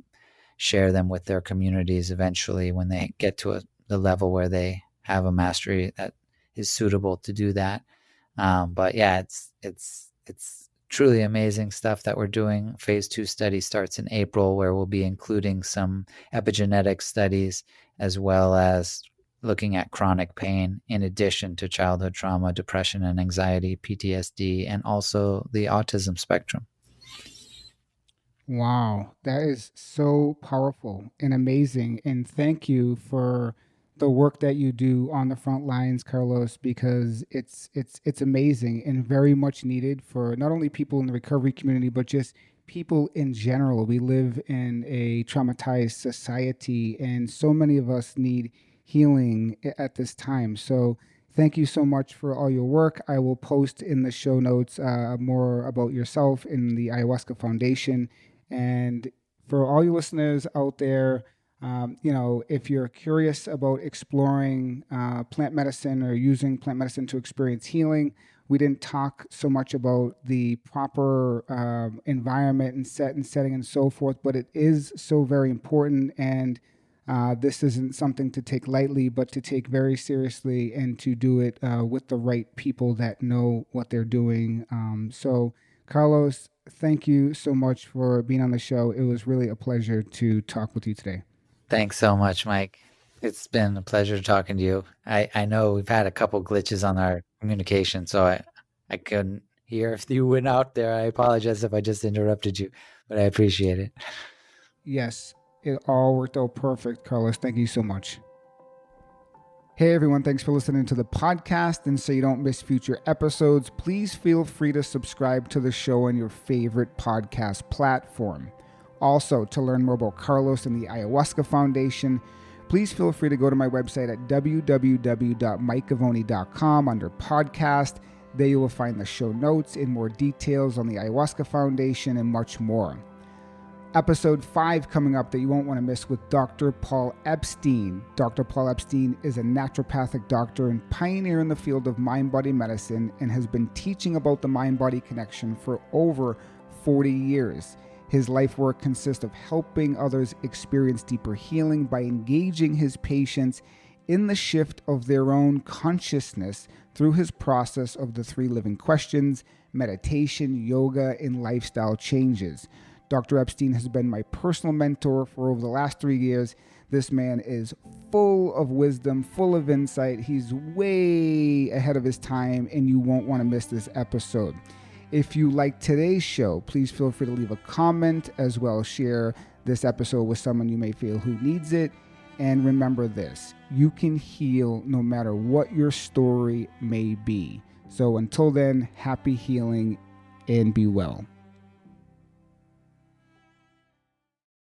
share them with their communities eventually when they get to the level where they have a mastery that is suitable to do that. But yeah, it's truly amazing stuff that we're doing. Phase 2 study starts in April, where we'll be including some epigenetic studies as well as looking at chronic pain in addition to childhood trauma, depression and anxiety, PTSD, and also the autism spectrum. Wow, that is so powerful and amazing. And thank you for the work that you do on the front lines, Carlos, because it's amazing and very much needed for not only people in the recovery community, but just people in general. We live in a traumatized society, and so many of us need healing at this time. So thank you so much for all your work. I will post in the show notes more about yourself in the Ayahuasca Foundation. And for all you listeners out there, if you're curious about exploring plant medicine or using plant medicine to experience healing, we didn't talk so much about the proper environment and setting and so forth, but it is so very important. And this isn't something to take lightly, but to take very seriously and to do it with the right people that know what they're doing. So, Carlos, thank you so much for being on the show. It was really a pleasure to talk with you today. Thanks so much, Mike. It's been a pleasure talking to you. I know we've had a couple glitches on our communication, so I couldn't hear if you went out there. I apologize if I just interrupted you, but I appreciate it. Yes, it all worked out perfect, Carlos. Thank you so much. Hey everyone, thanks for listening to the podcast. And so you don't miss future episodes, please feel free to subscribe to the show on your favorite podcast platform. Also, to learn more about Carlos and the Ayahuasca Foundation, please feel free to go to my website at www.mikegovoni.com under podcast. There you will find the show notes and more details on the Ayahuasca Foundation and much more. Episode 5 coming up that you won't want to miss with Dr. Paul Epstein. Dr. Paul Epstein is a naturopathic doctor and pioneer in the field of mind-body medicine and has been teaching about the mind-body connection for over 40 years. His life work consists of helping others experience deeper healing by engaging his patients in the shift of their own consciousness through his process of the 3 living questions, meditation, yoga, and lifestyle changes. Dr. Epstein has been my personal mentor for over the last 3 years. This man is full of wisdom, full of insight. He's way ahead of his time, and you won't want to miss this episode. If you like today's show, please feel free to leave a comment, as well as share this episode with someone you may feel who needs it. And remember this, you can heal no matter what your story may be. So until then, happy healing and be well.